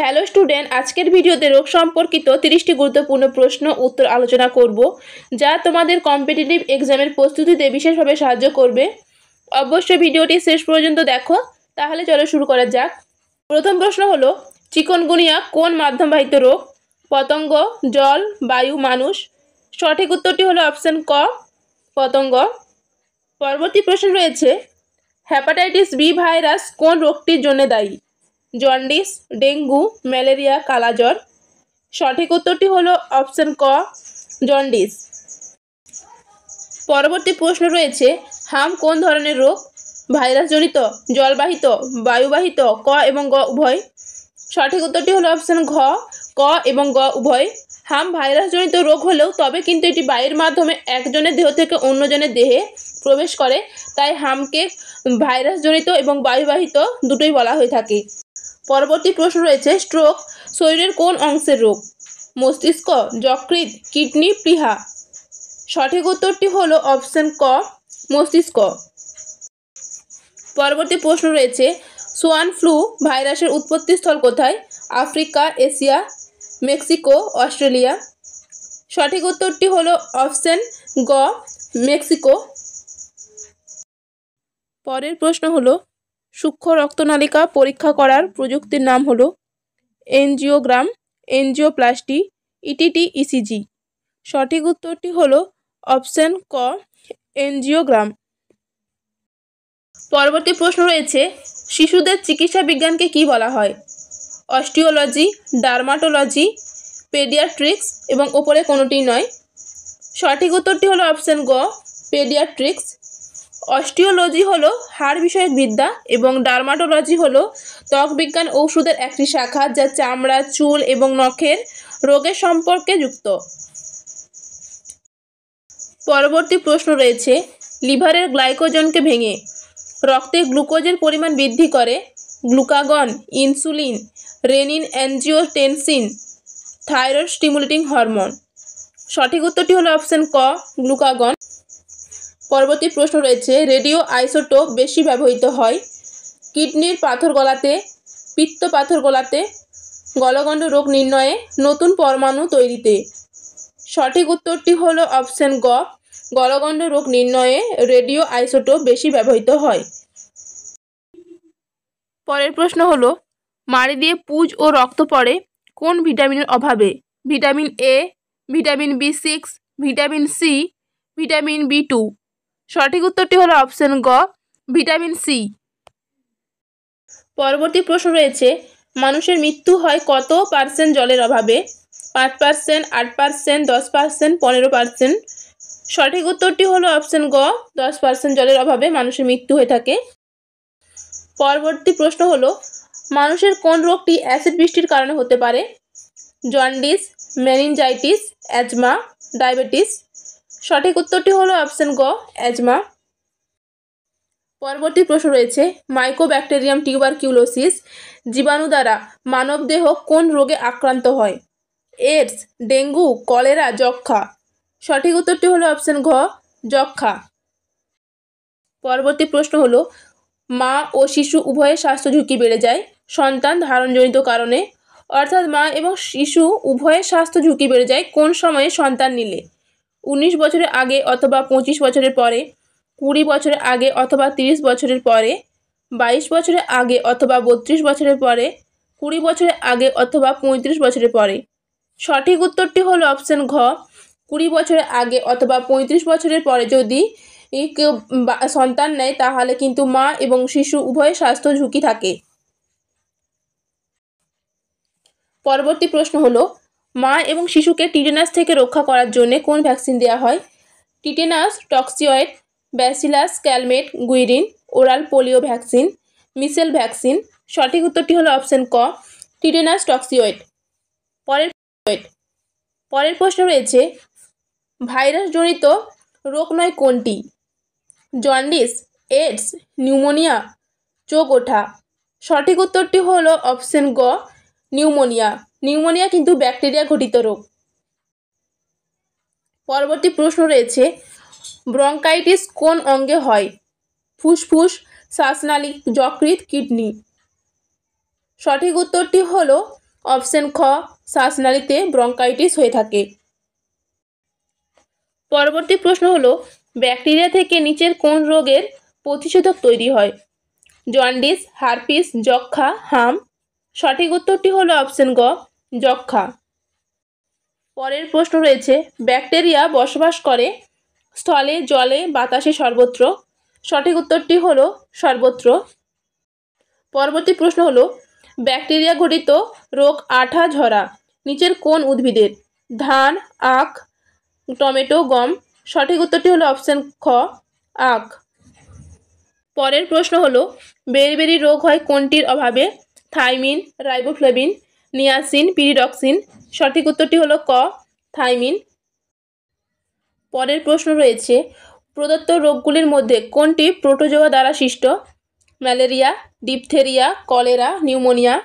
Hello student, আজকের ভিডিওতে রোগ সম্পর্কিত 30টি গুরুত্বপূর্ণ প্রশ্ন উত্তর আলোচনা করব, যা তোমাদের কম্পিটিটিভ এক্সামের প্রস্তুতিতে বিশেষভাবে সাহায্য করবে। অবশ্যই ভিডিওটি শেষ পর্যন্ত দেখো। তাহলে চলো শুরু করা যাক। প্রথম প্রশ্ন হলো, চিকনগুনিয়া কোন মাধ্যমবাহিত রোগ? পতঙ্গ, জল, বায়ু, মানুষ? সঠিক উত্তরটি হলো অপশন ক, পতঙ্গ। পরবর্তী প্রশ্ন রয়েছে, হেপাটাইটিস বি ভাইরাস কোন রোগটির জন্য দায়ী? জন্ডিস, ডেঙ্গু, ম্যালেরিয়া, কালাজ্বর? সঠিক উত্তরটি হলো অপশন ক, জন্ডিস। পরবর্তী প্রশ্ন রয়েছে, হাম কোন ধরনের রোগ? ভাইরাসজনিত, জলবাহিত, বায়ুবাহিত, ক এবং গ উভয়? সঠিক উত্তরটি হলো অপশন ঘ, ক এবং গ উভয়। হাম ভাইরাসজনিত রোগ হলেও তবে কিন্তু এটি বায়ুর মাধ্যমে একজনের দেহ থেকে অন্যজনের দেহে প্রবেশ করে, তাই হামকে ভাইরাসজনিত এবং বায়ুবাহিত দুটোই বলা হয়ে থাকে। পরবর্তী প্রশ্ন রয়েছে, স্ট্রোক শরীরের কোন অংশের রোগ? মস্তিষ্ক, যকৃৎ, কিডনি, প্লীহা? সঠিক উত্তরটি হলো অপশন ক, মস্তিষ্ক। পরবর্তী প্রশ্ন রয়েছে, সোয়ান ফ্লু ভাইরাসের উৎপত্তিস্থল কোথায়? Africa, Asia, Mexico, Australia? সঠিক উত্তরটি হলো অপশন গ, মেক্সিকো। পরের প্রশ্ন হলো, সূক্ষ্ম রক্তনালিকা পরীক্ষা করার প্রযুক্তির নাম হলো এনজিওগ্রাম, এনজিওপ্লাস্টি, ইটিটি, ইসিজি? সঠিক উত্তরটি হলো অপশন ক, এনজিওগ্রাম। পরবর্তী প্রশ্ন রয়েছে, শিশুদের চিকিৎসা বিজ্ঞানকে কি বলা হয়? অস্টিওলজি, ডার্মাটোলজি, পেডিয়াট্রিক্স এবং ওপরে কোনোটি নয়? সঠিক উত্তরটি হলো অপশন গ, পেডিয়াট্রিক্স। অস্টিওলজি হলো হাড় বিষয়ক বিদ্যা এবং ডার্মাটোলজি হলো ত্বক বিজ্ঞান ঔষধের একটি শাখা, যা চামড়া, চুল এবং নখের রোগের সম্পর্কে যুক্ত। পরবর্তী প্রশ্ন রয়েছে, লিভারের গ্লাইকোজনকে ভেঙে রক্তে গ্লুকোজের পরিমাণ বৃদ্ধি করে glucagon, insulin, renin angiotensin, thyroid stimulating hormone? সঠিক উত্তরটি হলো অপশন ক, গ্লুকাগন। পরবর্তী প্রশ্ন রয়েছে, রেডিও আইসোটোপ বেশি ব্যবহৃত হয় কিডনির পাথর গলাতে, পিত্ত পাথর গলাতে, গলগণ্ড রোগ নির্ণয়ে, নতুন পরমাণু তৈরিতে? সঠিক উত্তরটি হলো অপশন গ, গলগণ্ড রোগ নির্ণয়ে রেডিও আইসোটোপ বেশি ব্যবহৃত হয়। পরের প্রশ্ন হলো, মাড়ি দিয়ে পুজ ও রক্ত পড়ে কোন ভিটামিনের অভাবে? ভিটামিন এ, ভিটামিন বি6, ভিটামিন সি, ভিটামিন বি2? সঠিক উত্তরটি হলো অপশন গ, ভিটামিন সি। পরবর্তী প্রশ্ন রয়েছে, মানুষের মৃত্যু হয় কত % জলের অভাবে? 5%, 8%, 10%, 15%? সঠিক উত্তরটি হলো অপশন গ, 10% জলের অভাবে মানুষের মৃত্যু হয়ে থাকে। পরবর্তী প্রশ্ন হলো, মানুষের কোন রোগটি অ্যাসিড বৃষ্টির কারণে হতে পারে? Jaundice, meningitis, asthma, diabetes? সঠিক উত্তরটি হলো অপশন গ, অ্যাজমা। পরবর্তী প্রশ্ন রয়েছে, মাইকোব্যাকটেরিয়াম টিউবারকিউলোসিস জীবাণু দ্বারা মানবদেহ কোন রোগে আক্রান্ত হয়? এইডস, ডেঙ্গু, কলেরা, যক্ষ্মা? সঠিক উত্তরটি হলো অপশন ঘ, যক্ষ্মা। পরবর্তী প্রশ্ন হলো, মা ও শিশু উভয়ের স্বাস্থ্য ঝুঁকি বেড়ে যায় সন্তান ধারণজনিত কারণে, অর্থাৎ মা এবং শিশু উভয়ের স্বাস্থ্য ঝুঁকি বেড়ে যায় কোন সময়ে সন্তান নিলে? 19 বছরের আগে অথবা 25 বছরের পরে, 20 বছরের আগে অথবা 30 বছরের পরে, 22 বছরের আগে অথবা 32 বছরের পরে, 20 বছরের আগে অথবা 35 বছরের পরে? সঠিক উত্তরটি হলো অপশন ঘ, 20 বছরের আগে অথবা 35 বছরের পরে যদি কেউ সন্তান নেয় তাহলে কিন্তু মা এবং শিশু উভয়ের স্বাস্থ্য ঝুঁকি থাকে। পরবর্তী প্রশ্ন হলো, মা এবং শিশুকে টিটেনাস থেকে রক্ষা করার জন্য কোন ভ্যাকসিন দেওয়া হয়? Tetanus toxoid, bacillus Calmette Guerin, oral polio vaccine, measles vaccine? সঠিক উত্তরটি হলো অপশন ক, টিটেনাস টক্সিওয়েড। পরের প্রশ্ন রয়েছে, ভাইরাসজনিত রোগ নয় কোনটি? জন্ডিস, এইডস, নিউমোনিয়া, চোখ ওঠা? সঠিক উত্তরটি হলো অপশন গ, নিউমোনিয়া। নিউমোনিয়া কিন্তু ব্যাকটেরিয়া ঘটিত রোগ। পরবর্তী প্রশ্ন রয়েছে, ব্রঙ্কাইটিস কোন অঙ্গে হয়? ফুসফুস, শ্বাসনালী, যকৃৎ, কিডনি? সঠিক উত্তরটি হলো অপশন খ শ্বাসনালীতে ব্রঙ্কাইটিস হয়ে থাকে। পরবর্তী প্রশ্ন হলো ব্যাকটেরিয়া থেকে নিচের কোন রোগের প্রতিষেধক তৈরি হয়? জন্ডিস, হারপিস, যক্ষা, হাম। সঠিক উত্তরটি হলো অপশন গ যক্ষা। পরের প্রশ্ন রয়েছে ব্যাকটেরিয়া বসবাস করে স্থলে, জলে, বাতাসে, সর্বত্র। সঠিক উত্তরটি হলো সর্বত্র। পরবর্তী প্রশ্ন হলো ব্যাকটেরিয়া ঘটিত রোগ আঠা ঝরা নিচের কোন উদ্ভিদের? ধান, আখ, টমেটো, গম। সঠিক উত্তরটি হলো অপশন খ আখ। পরের প্রশ্ন হলো বেরিবেরি রোগ হয় কোনটির অভাবে? Thiamine, riboflavin, niacin, pyridoxine. সঠিক উত্তরটি হলো ক থাইমিন। পরের প্রশ্ন রয়েছে প্রদত্ত রোগগুলির মধ্যে কোনটি প্রোটোজোয়া দ্বারা সৃষ্ট? Malaria, diphtheria, cholera, pneumonia.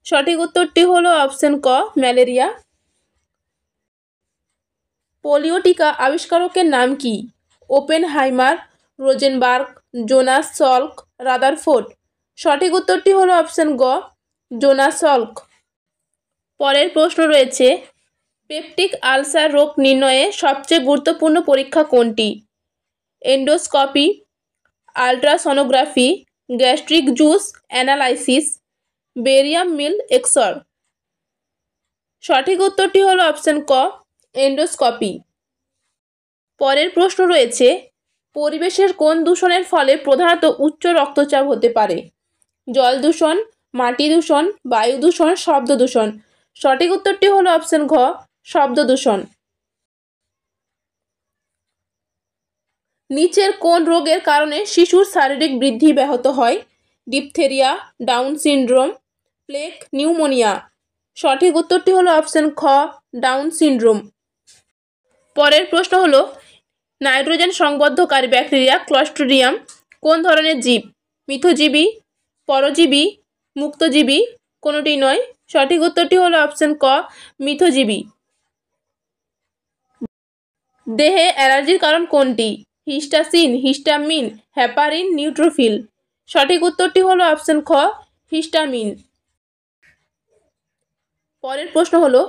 সঠিক উত্তরটি হলো অপশন ক ম্যালেরিয়া। পোলিও টিকা আবিষ্কারকের নাম কি? Oppenheimer, Rosenberg, Jonas Salk, Rutherford. সঠিক উত্তরটি হলো অপশন গ জোনাস সল্ক। পরের প্রশ্ন রয়েছে পেপটিক আলসার রোগ নির্ণয়ে সবচেয়ে গুরুত্বপূর্ণ পরীক্ষা কোনটি? Endoscopy, ultrasonography, gastric juice analysis, barium meal x ray. সঠিক উত্তরটি হলো অপশন ক এন্ডোস্কোপি। পরের প্রশ্ন রয়েছে পরিবেশের কোন দূষণের ফলে প্রধানত উচ্চ রক্তচাপ হতে পারে? জল দূষণ, মাটি দূষণ, বায়ু দূষণ, শব্দ দূষণ। সঠিক উত্তরটি হলো অপশন ঘ শব্দ দূষণ। নিচের কোন রোগের কারণে শিশুর শারীরিক বৃদ্ধি ব্যাহত হয়? Diphtheria, down syndrome, plague, pneumonia. সঠিক উত্তরটি হলো অপশন খ ডাউন সিনড্রোম। পরের প্রশ্ন হলো নাইট্রোজেন সংবদ্ধকারী ব্যাকটেরিয়া ক্লস্ট্রিডিয়াম কোন ধরনের জীব? মিথজীবী, পরজীবী, মুক্তজীবী, কোনোটি নয়। সঠিক উত্তরটি হলো অপশন ক মিথজীবী। দেহে অ্যালার্জির কারণ কোনটি? হিস্টাসিন, হিস্টামিন, হ্যাপারিন, নিউট্রোফিল। সঠিক উত্তরটি হলো অপশন খ হিস্টামিন। পরের প্রশ্ন হলো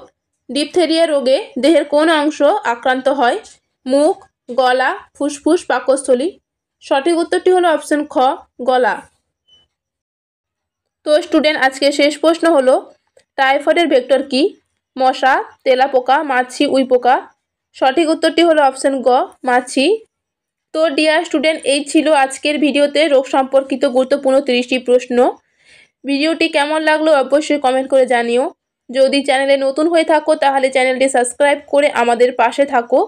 ডিপথেরিয়া রোগে দেহের কোন অংশ আক্রান্ত হয়? মুখ, গলা, ফুসফুস, পাকস্থলী। সঠিক উত্তরটি হলো অপশন খ গলা। তো স্টুডেন্ট আজকে শেষ প্রশ্ন হলো টাইফয়েডের ভেক্টর কি? মশা, তেলাপোকা, মাছি, উইপোকা। সঠিক উত্তরটি হলো অপশন গ মাছি। তো ডিয়ার স্টুডেন্ট এই ছিল আজকের ভিডিওতে রোগ সম্পর্কিত গুরুত্বপূর্ণ 30টি প্রশ্ন। ভিডিওটি কেমন লাগলো অবশ্যই কমেন্ট করে জানিও। যদি চ্যানেলে নতুন হয়ে থাকো তাহলে চ্যানেলটি সাবস্ক্রাইব করে আমাদের পাশে থাকো।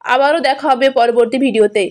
আবারও দেখা হবে পরবর্তী ভিডিওতে।